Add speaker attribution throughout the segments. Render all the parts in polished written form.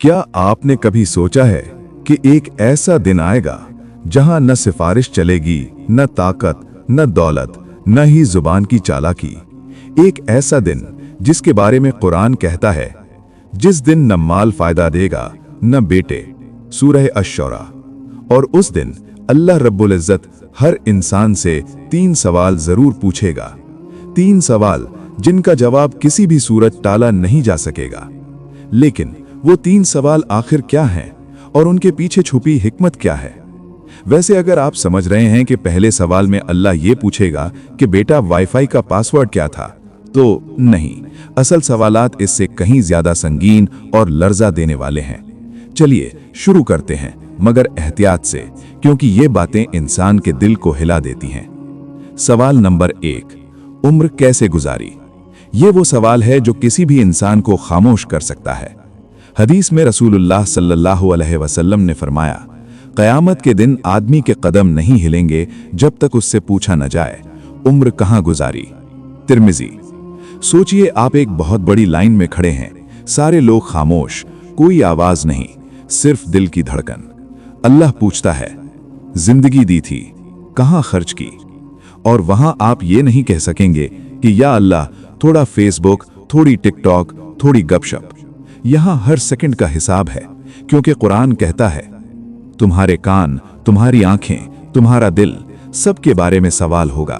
Speaker 1: क्या आपने कभी सोचा है कि एक ऐसा दिन आएगा जहां न सिफारिश चलेगी, न ताकत, न दौलत, न ही जुबान की चालाकी। एक ऐसा दिन जिसके बारे में कुरान कहता है, जिस दिन न माल फायदा देगा न बेटे। सूरह अश-शूरा। और उस दिन अल्लाह रब्बुल इज्जत हर इंसान से 3 सवाल जरूर पूछेगा। 3 सवाल जिनका जवाब किसी भी सूरत टाला नहीं जा सकेगा। लेकिन वो 3 सवाल आखिर क्या हैं और उनके पीछे छुपी हिकमत क्या है? वैसे अगर आप समझ रहे हैं कि पहले सवाल में अल्लाह ये पूछेगा कि बेटा वाईफाई का पासवर्ड क्या था, तो नहीं, असल सवालात इससे कहीं ज्यादा संगीन और लर्जा देने वाले हैं। चलिए शुरू करते हैं, मगर एहतियात से, क्योंकि ये बातें इंसान के दिल को हिला देती हैं। सवाल नंबर 1, उम्र कैसे गुजारी? ये वो सवाल है जो किसी भी इंसान को खामोश कर सकता है। हदीस में रसूलुल्लाह सल्लल्लाहु अलैहि वसल्लम ने फरमाया, क़यामत के दिन आदमी के कदम नहीं हिलेंगे जब तक उससे पूछा न जाए, उम्र कहाँ गुजारी? तिर्मिज़ी। सोचिए, आप एक बहुत बड़ी लाइन में खड़े हैं, सारे लोग खामोश, कोई आवाज नहीं, सिर्फ दिल की धड़कन। अल्लाह पूछता है, जिंदगी दी थी, कहाँ खर्च की? और वहां आप ये नहीं कह सकेंगे कि या अल्लाह, थोड़ा फेसबुक, थोड़ी टिकटॉक, थोड़ी गपशप। यहां हर सेकंड का हिसाब है, क्योंकि कुरान कहता है, तुम्हारे कान, तुम्हारी आंखें, तुम्हारा दिल, सबके बारे में सवाल होगा।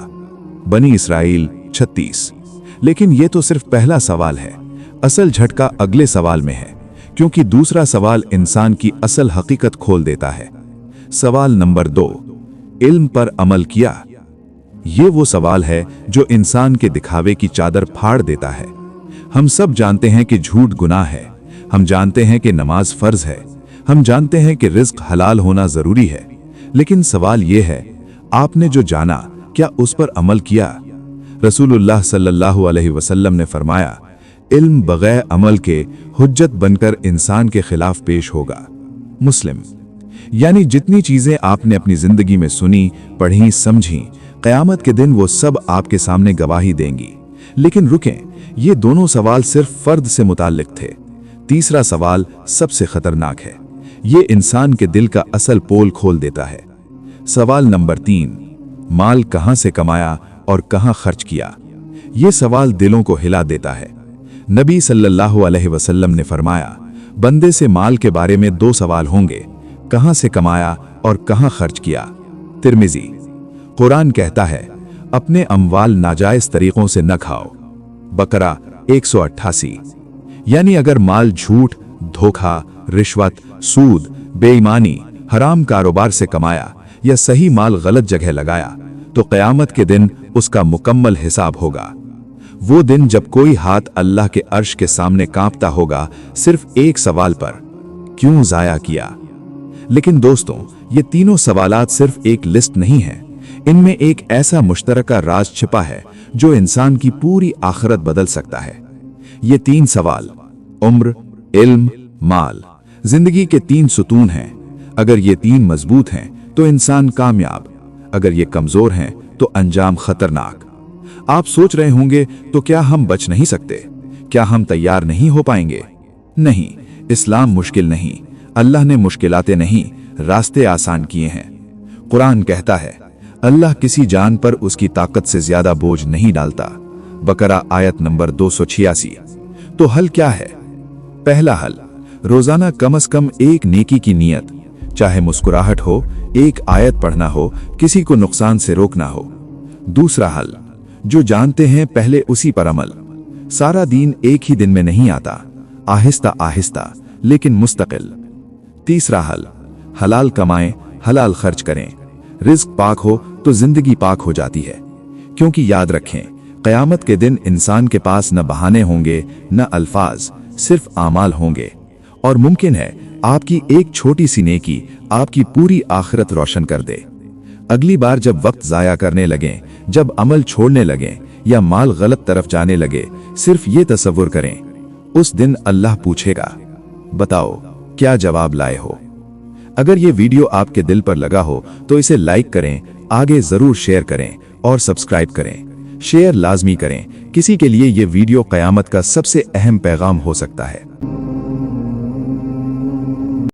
Speaker 1: बनी इस्राइल 36। लेकिन यह तो सिर्फ पहला सवाल है। असल झटका अगले सवाल में है, क्योंकि दूसरा सवाल इंसान की असल हकीकत खोल देता है। सवाल नंबर 2, इल्म पर अमल किया? ये वो सवाल है जो इंसान के दिखावे की चादर फाड़ देता है। हम सब जानते हैं कि झूठ गुनाह है, हम जानते हैं कि नमाज फर्ज है, हम जानते हैं कि रिज्क हलाल होना जरूरी है, लेकिन सवाल यह है, आपने जो जाना क्या उस पर अमल किया? रसूलुल्लाह सल्लल्लाहु अलैहि वसल्लम ने फरमाया, इल्म बगैर अमल के हुज्जत बनकर इंसान के खिलाफ पेश होगा। मुस्लिम। यानी जितनी चीजें आपने अपनी जिंदगी में सुनी, पढ़ी, समझी, क़यामत के दिन वो सब आपके सामने गवाही देंगी। लेकिन रुकें, ये दोनों सवाल सिर्फ फर्द से मुताल्लिक थे। तीसरा सवाल सबसे खतरनाक है। ये इंसान के दिल का असल पोल खोल देता है। सवाल नंबर 3, माल कहां से कमाया और कहां खर्च किया? ये सवाल दिलों को हिला देता है। नबी सल्लल्लाहु अलैहि वसल्लम ने फरमाया, बंदे से माल के बारे में 2 सवाल होंगे, कहां से कमाया और कहां खर्च किया। तिर्मिज़ी। कुरान कहता है, अपने अमवाल नाजायज तरीकों से न खाओ। बकरा 188। यानी अगर माल झूठ, धोखा, रिश्वत, सूद, बेईमानी, हराम कारोबार से कमाया या सही माल गलत जगह लगाया, तो क़यामत के दिन उसका मुकम्मल हिसाब होगा। वो दिन जब कोई हाथ अल्लाह के अर्श के सामने कांपता होगा, सिर्फ एक सवाल पर, क्यों जाया किया? लेकिन दोस्तों, ये तीनों सवालात सिर्फ एक लिस्ट नहीं है। इनमें एक ऐसा मुश्तरका राज छिपा है जो इंसान की पूरी आखिरत बदल सकता है। ये 3 सवाल, उम्र, इल्म, माल, जिंदगी के 3 सुतून हैं। अगर ये 3 मजबूत हैं तो इंसान कामयाब, अगर ये कमजोर हैं तो अंजाम खतरनाक। आप सोच रहे होंगे, तो क्या हम बच नहीं सकते? क्या हम तैयार नहीं हो पाएंगे? नहीं, इस्लाम मुश्किल नहीं, अल्लाह ने मुश्किलातें नहीं, रास्ते आसान किए हैं। कुरान कहता है, अल्लाह किसी जान पर उसकी ताकत से ज्यादा बोझ नहीं डालता। बकरा आयत नंबर 286। तो हल क्या है? पहला हल, रोजाना कम से कम एक नेकी की नियत, चाहे मुस्कुराहट हो, एक आयत पढ़ना हो, किसी को नुकसान से रोकना हो। दूसरा हल, जो जानते हैं पहले उसी पर अमल। सारा दीन एक ही दिन में नहीं आता, आहिस्ता आहिस्ता लेकिन मुस्तकिल। तीसरा हल, हलाल कमाएं, हलाल खर्च करें। रिज्क पाक हो तो जिंदगी पाक हो जाती है। क्योंकि याद रखें, क़यामत के दिन इंसान के पास न बहाने होंगे, न अल्फाज, सिर्फ आमाल होंगे। और मुमकिन है आपकी एक छोटी सी नेकी आपकी पूरी आखिरत रोशन कर दे। अगली बार जब वक्त जाया करने लगें, जब अमल छोड़ने लगें या माल गलत तरफ जाने लगे, सिर्फ ये तसव्वुर करें, उस दिन अल्लाह पूछेगा, बताओ क्या जवाब लाए हो? अगर ये वीडियो आपके दिल पर लगा हो तो इसे लाइक करें, आगे जरूर शेयर करें और सब्सक्राइब करें। शेयर लाजमी करें, किसी के लिए ये वीडियो क़यामत का सबसे अहम पैगाम हो सकता है।